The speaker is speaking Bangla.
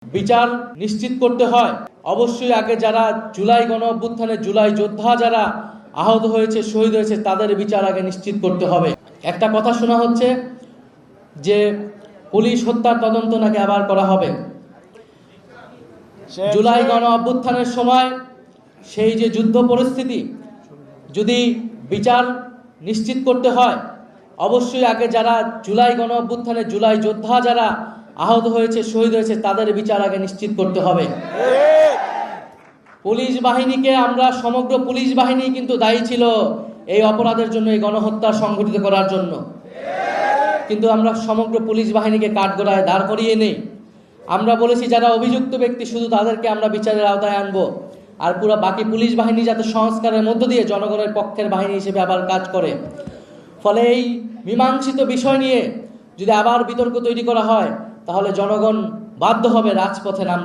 বিচার নিশ্চিত করতে হয়, অবশ্যই আগে যারা জুলাই গণ অভ্যুত্থানে জুলাই যোদ্ধা যারা আহত হয়েছে, শহীদ হয়েছে, তাদের বিচার আগে নিশ্চিত করতে হবে। একটা কথা শোনা হচ্ছে যে পুলিশ হত্যার তদন্ত নাকি আবার করা হবে। জুলাই গণ অভ্যুত্থানের সময় সেই যে যুদ্ধ পরিস্থিতি, যদি বিচার নিশ্চিত করতে হয়, অবশ্যই আগে যারা জুলাই গণ অভ্যুত্থানে জুলাই যোদ্ধা যারা আহত হয়েছে, শহীদ হয়েছে, তাদের বিচার আগে নিশ্চিত করতে হবে। পুলিশ বাহিনীকে আমরা সমগ্র পুলিশ বাহিনী কিন্তু দায়ী ছিল এই অপরাধের জন্য, এই গণহত্যা সংঘটিত করার জন্য, কিন্তু আমরা সমগ্র পুলিশ বাহিনীকে কাঠগড়ায় দাঁড় করিয়ে নেই। আমরা বলেছি যারা অভিযুক্ত ব্যক্তি শুধু তাদেরকে আমরা বিচারের আওতায় আনবো, আর পুরো বাকি পুলিশ বাহিনী যাতে সংস্কারের মধ্য দিয়ে জনগণের পক্ষের বাহিনী হিসেবে আবার কাজ করে। ফলে এই মীমাংসিত বিষয় নিয়ে যদি আবার বিতর্ক তৈরি করা হয়, তাহলে জনগণ বাধ্য হবে রাজপথে নামতে।